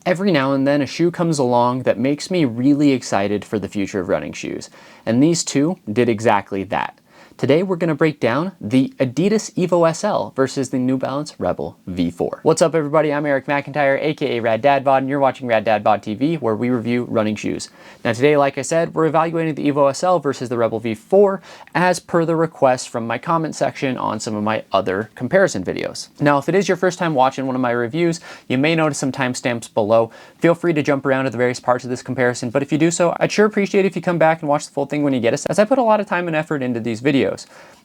Every now and then a shoe comes along that makes me really excited for the future of running shoes, and these two did exactly that. Today we're going to break down the Adidas EVO SL versus the New Balance Rebel V4. What's up everybody, I'm Eric McIntyre, aka Rad Dad Bod, and you're watching Rad Dad Bod TV, where we review running shoes. Now today, like I said, we're evaluating the EVO SL versus the Rebel V4 as per the request from my comment section on some of my other comparison videos. Now if it is your first time watching one of my reviews, you may notice some timestamps below. Feel free to jump around to the various parts of this comparison, but if you do so, I'd sure appreciate it if you come back and watch the full thing when you get it, as I put a lot of time and effort into these videos.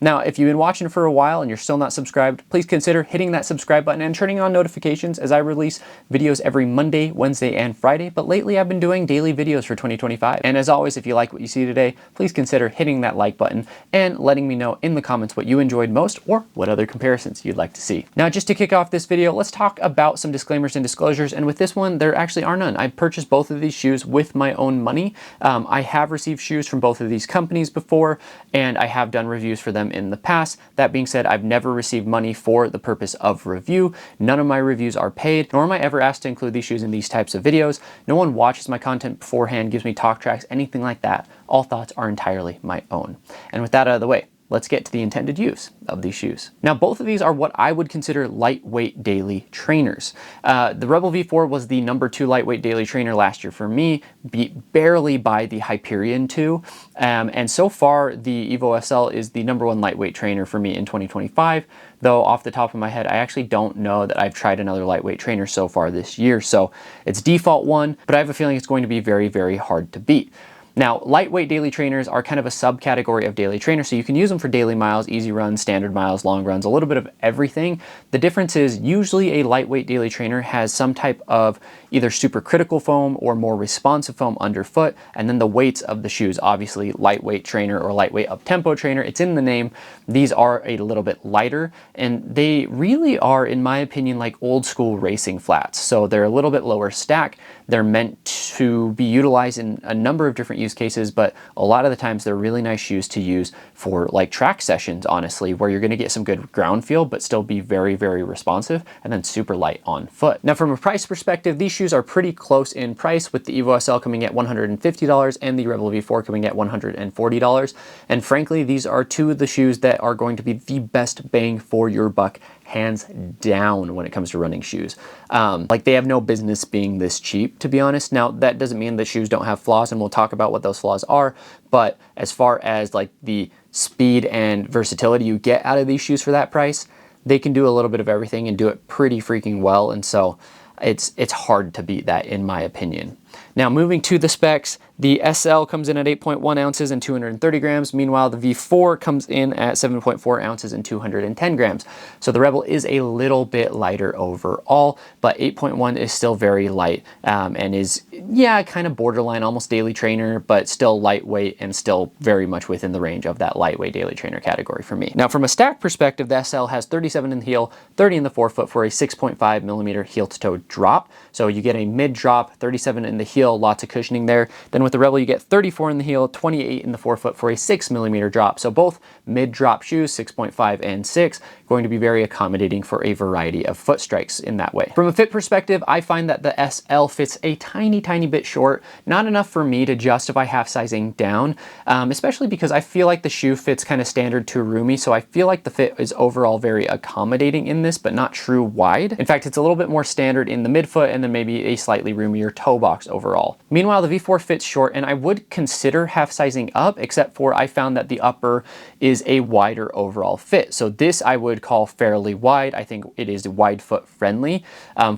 Now, if you've been watching for a while and you're still not subscribed, please consider hitting that subscribe button and turning on notifications, as I release videos every Monday, Wednesday, and Friday. But lately I've been doing daily videos for 2025. And as always, if you like what you see today, please consider hitting that like button and letting me know in the comments what you enjoyed most or what other comparisons you'd like to see. Now, just to kick off this video, let's talk about some disclaimers and disclosures. And with this one, there actually are none. I purchased both of these shoes with my own money. I have received shoes from both of these companies before, and I have done reviews for them in the past. That being said, I've never received money for the purpose of review. None of my reviews are paid, nor am I ever asked to include these shoes in these types of videos. No one watches my content beforehand, gives me talk tracks, anything like that. All thoughts are entirely my own. And with that out of the way, let's get to the intended use of these shoes. Now, both of these are what I would consider lightweight daily trainers. The Rebel V4 was the #2 lightweight daily trainer last year for me, beat barely by the Hyperion 2. And so far, the EVO SL is the #1 lightweight trainer for me in 2025. Though off the top of my head, I actually don't know that I've tried another lightweight trainer so far this year. So it's default one, but I have a feeling it's going to be very, very hard to beat. Now, lightweight daily trainers are kind of a subcategory of daily trainers, so you can use them for daily miles, easy runs, standard miles, long runs, a little bit of everything. The difference is usually a lightweight daily trainer has some type of either supercritical foam or more responsive foam underfoot, and then the weights of the shoes, obviously lightweight trainer or lightweight up-tempo trainer, it's in the name. These are a little bit lighter, and they really are, in my opinion, like old school racing flats. So they're a little bit lower stack. They're meant to be utilized in a number of different use cases, but a lot of the times they're really nice shoes to use for like track sessions, honestly, where you're going to get some good ground feel, but still be very, very responsive, and then super light on foot. Now, from a price perspective, these shoes are pretty close in price, with the EVO SL coming at $150 and the Rebel V4 coming at $140. And frankly, these are two of the shoes that are going to be the best bang for your buck, hands down, when it comes to running shoes. Like, they have no business being this cheap, to be honest. Now, that doesn't mean that shoes don't have flaws, and we'll talk about what those flaws are. But as far as like the speed and versatility you get out of these shoes for that price, they can do a little bit of everything and do it pretty freaking well. And so it's hard to beat that, in my opinion. Now, moving to the specs, the SL comes in at 8.1 ounces and 230 grams. Meanwhile, the V4 comes in at 7.4 ounces and 210 grams. So the Rebel is a little bit lighter overall, but 8.1 is still very light, and is, yeah, kind of borderline, almost daily trainer, but still lightweight and still very much within the range of that lightweight daily trainer category for me. Now, from a stack perspective, the SL has 37 in the heel, 30 in the forefoot for a 6.5 millimeter heel to toe drop. So you get a mid drop, 37 in the heel, lots of cushioning there. Then with the Rebel, you get 34 in the heel, 28 in the forefoot for a 6 millimeter drop. So both mid drop shoes, 6.5 and 6, going to be very accommodating for a variety of foot strikes in that way. From a fit perspective, I find that the SL fits a tiny, tiny bit short, not enough for me to justify half sizing down, especially because I feel like the shoe fits kind of standard to roomy. So I feel like the fit is overall very accommodating in this, but not true wide. In fact, it's a little bit more standard in the midfoot, and then maybe a slightly roomier toe box overall. Meanwhile, the V4 fits short, and I would consider half sizing up, except for I found that the upper is a wider overall fit. So this I would call fairly wide. I think it is wide foot friendly.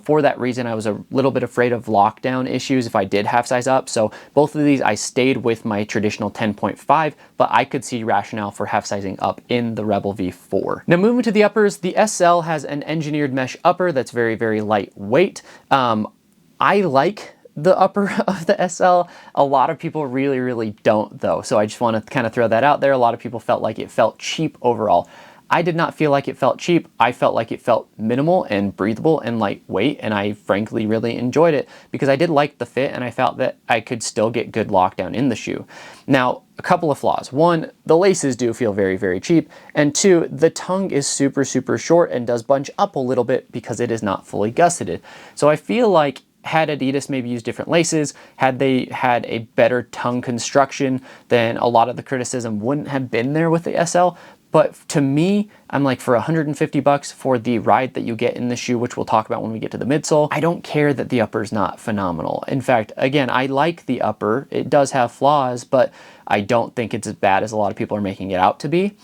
For that reason, I was a little bit afraid of lockdown issues if I did half size up. So both of these, I stayed with my traditional 10.5, but I could see rationale for half sizing up in the Rebel V4. Now, moving to the uppers, the SL has an engineered mesh upper that's very, very lightweight. I like the upper of the SL. A lot of people really, really don't, though. So I just want to kind of throw that out there. A lot of people felt like it felt cheap overall. I did not feel like it felt cheap. I felt like it felt minimal and breathable and lightweight, and I frankly really enjoyed it because I did like the fit, and I felt that I could still get good lockdown in the shoe. Now, a couple of flaws. One, the laces do feel very, very cheap, and two, the tongue is super, super short and does bunch up a little bit because it is not fully gusseted. So I feel like had Adidas maybe used different laces, had they had a better tongue construction, then a lot of the criticism wouldn't have been there with the SL. But to me, I'm like, for 150 bucks for the ride that you get in the shoe, which we'll talk about when we get to the midsole, I don't care that the upper is not phenomenal. In fact, again, I like the upper. It does have flaws, but I don't think it's as bad as a lot of people are making it out to be.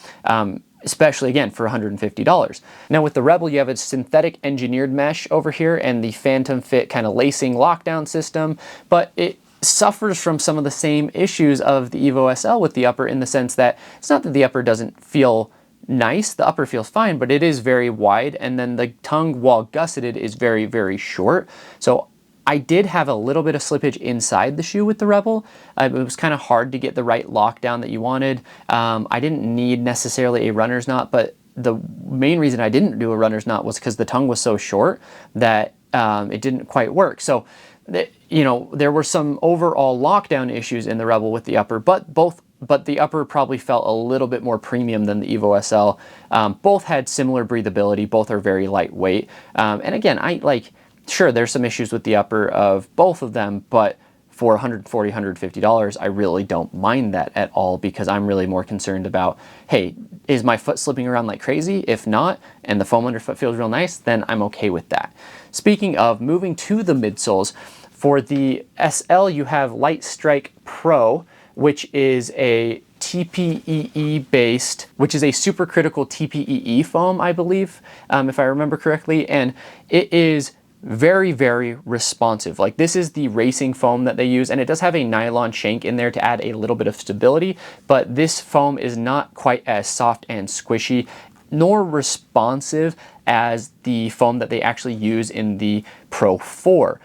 Especially again for $150. Now with the Rebel, you have a synthetic engineered mesh over here and the Phantom Fit kind of lacing lockdown system, but it suffers from some of the same issues of the EVO SL with the upper, in the sense that it's not that the upper doesn't feel nice, the upper feels fine, but it is very wide, and then the tongue, while gusseted, is very, very short. So I did have a little bit of slippage inside the shoe with the Rebel. It was kind of hard to get the right lockdown that you wanted. I didn't need necessarily a runner's knot, but the main reason I didn't do a runner's knot was because the tongue was so short that it didn't quite work. So, you know, there were some overall lockdown issues in the Rebel with the upper, but the upper probably felt a little bit more premium than the EVO SL. Both had similar breathability. Both are very lightweight. And again, sure, there's some issues with the upper of both of them, but for $140, $150, I really don't mind that at all, because I'm really more concerned about, hey, is my foot slipping around like crazy? If not, and the foam underfoot feels real nice, then I'm okay with that. Speaking of, moving to the midsoles, for the SL, you have Light Strike Pro, which is a TPEE based, which is a supercritical TPEE foam, I believe, if I remember correctly, and it is very, very responsive. Like, this is the racing foam that they use, and it does have a nylon shank in there to add a little bit of stability, but this foam is not quite as soft and squishy nor responsive as the foam that they actually use in the Pro 4.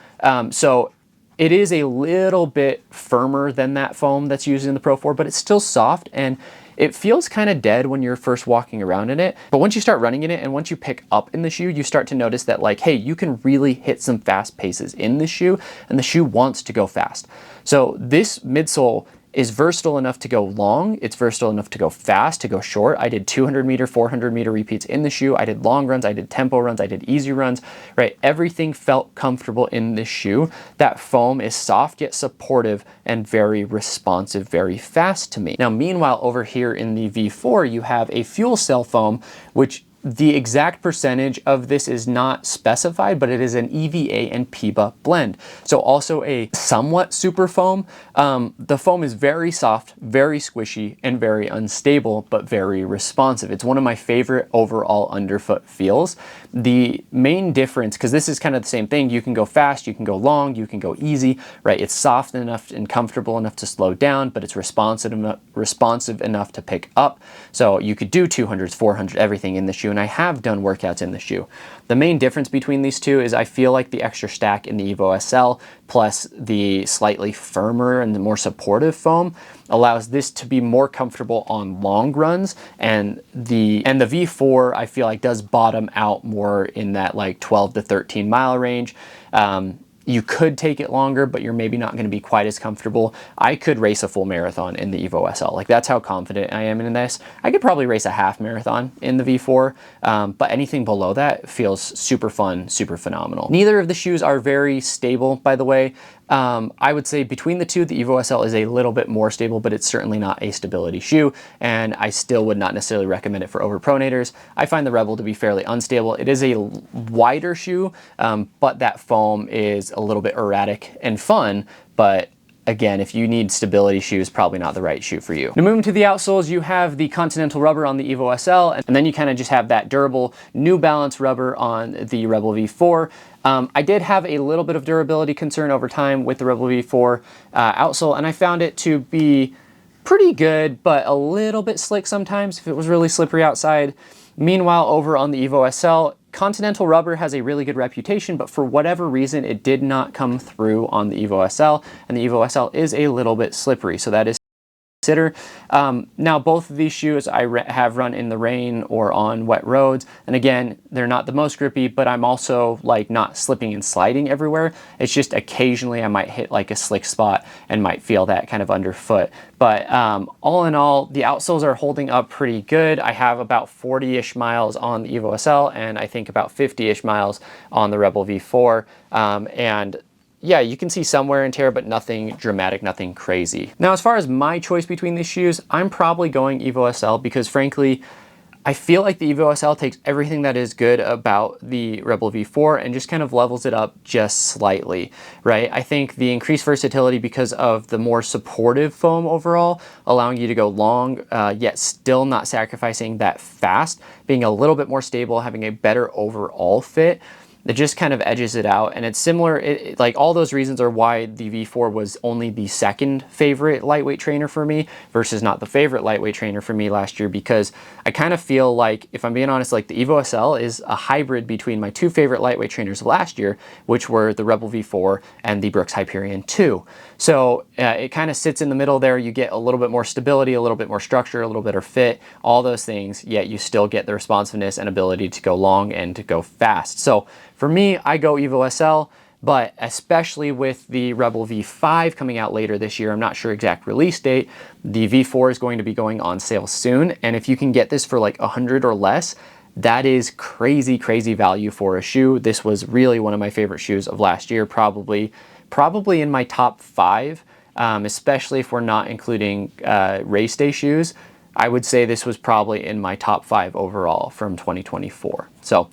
So it is a little bit firmer than that foam that's used in the Pro 4, but it's still soft, and it feels kind of dead when you're first walking around in it. But once you start running in it and once you pick up in the shoe, you start to notice that, like, hey, you can really hit some fast paces in this shoe, and the shoe wants to go fast. So this midsole is versatile enough to go long, it's versatile enough to go fast, to go short. I did 200 meter, 400 meter repeats in the shoe. I did long runs, I did tempo runs, I did easy runs, right? Everything felt comfortable in this shoe. That foam is soft yet supportive and very responsive, very fast to me. Now, meanwhile, over here in the V4, you have a fuel cell foam, which the exact percentage of this is not specified, but it is an EVA and PIBA blend. So also a somewhat super foam. The foam is very soft, very squishy, and very unstable, but very responsive. It's one of my favorite overall underfoot feels. The main difference, because this is kind of the same thing, you can go fast, you can go long, you can go easy, right? It's soft enough and comfortable enough to slow down, but it's responsive enough to pick up. So you could do 200s, 400, everything in the shoe, and I have done workouts in the shoe. The main difference between these two is I feel like the extra stack in the EVO SL plus the slightly firmer and the more supportive foam allows this to be more comfortable on long runs, and the V4 I feel like does bottom out more in that like 12 to 13 mile range. You could take it longer, but you're maybe not going to be quite as comfortable. I could race a full marathon in the EVO SL. Like, that's how confident I am in this. I could probably race a half marathon in the V4, but anything below that feels super fun, super phenomenal. Neither of the shoes are very stable, by the way. I would say between the two, the EVO SL is a little bit more stable, but it's certainly not a stability shoe, and I still would not necessarily recommend it for overpronators. I find the Rebel to be fairly unstable. It is a wider shoe, but that foam is a little bit erratic and fun, but again, if you need stability shoes, probably not the right shoe for you. Now, moving to the outsoles, you have the Continental rubber on the EVO SL, and then you kind of just have that durable New Balance rubber on the Rebel V4. I did have a little bit of durability concern over time with the Rebel V4 outsole, and I found it to be pretty good, but a little bit slick sometimes if it was really slippery outside. Meanwhile, over on the EVO SL, Continental rubber has a really good reputation, but for whatever reason, it did not come through on the EVO SL, and the EVO SL is a little bit slippery, so that is consider. Now, both of these shoes I have run in the rain or on wet roads, and again, they're not the most grippy, but I'm also like not slipping and sliding everywhere. It's just occasionally I might hit like a slick spot and might feel that kind of underfoot. But all in all, the outsoles are holding up pretty good. I have about 40-ish miles on the EVO SL, and I think about 50-ish miles on the Rebel V4, and yeah, you can see some wear and tear, but nothing dramatic, nothing crazy. Now, as far as my choice between these shoes, I'm probably going EVO SL because frankly, I feel like the EVO SL takes everything that is good about the Rebel V4 and just kind of levels it up just slightly, right? I think the increased versatility because of the more supportive foam overall, allowing you to go long, yet still not sacrificing that fast, being a little bit more stable, having a better overall fit, it just kind of edges it out. And it's similar, like all those reasons are why the V4 was only the second favorite lightweight trainer for me versus not the favorite lightweight trainer for me last year, because I kind of feel like, if I'm being honest, like the EVO SL is a hybrid between my two favorite lightweight trainers of last year, which were the Rebel V4 and the Brooks Hyperion 2. So it kind of sits in the middle there. You get a little bit more stability, a little bit more structure, a little better fit, all those things, yet you still get the responsiveness and ability to go long and to go fast. So for me, I go EVO SL, but especially with the Rebel V5 coming out later this year, I'm not sure exact release date, the V4 is going to be going on sale soon. And if you can get this for like $100 or less, that is crazy, crazy value for a shoe. This was really one of my favorite shoes of last year, probably in my top 5, especially if we're not including race day shoes. I would say this was probably in my top 5 overall from 2024. So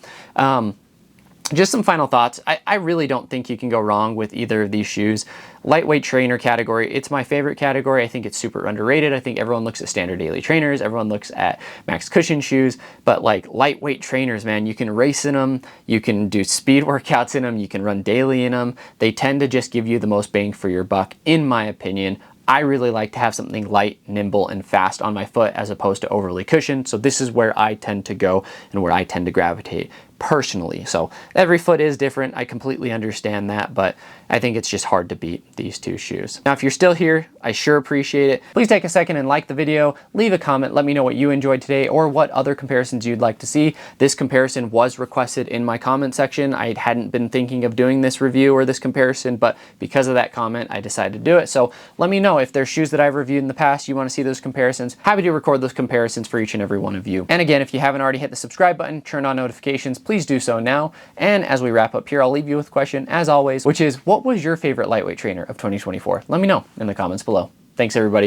just some final thoughts. I really don't think you can go wrong with either of these shoes. Lightweight trainer category, it's my favorite category. I think it's super underrated. I think everyone looks at standard daily trainers, everyone looks at max cushion shoes, but like lightweight trainers, man, you can race in them, you can do speed workouts in them, you can run daily in them. They tend to just give you the most bang for your buck, in my opinion. I really like to have something light, nimble, and fast on my foot as opposed to overly cushioned. So this is where I tend to go and where I tend to gravitate personally. So every foot is different. I completely understand that, but I think it's just hard to beat these two shoes. Now, if you're still here, I sure appreciate it. Please take a second and like the video, leave a comment, let me know what you enjoyed today or what other comparisons you'd like to see. This comparison was requested in my comment section. I hadn't been thinking of doing this review or this comparison, but because of that comment, I decided to do it. So let me know if there's shoes that I've reviewed in the past, you want to see those comparisons. Happy to record those comparisons for each and every one of you. And again, if you haven't already hit the subscribe button, turn on notifications, please do so now. And as we wrap up here, I'll leave you with a question as always, which is, what was your favorite lightweight trainer of 2024? Let me know in the comments below. Thanks everybody.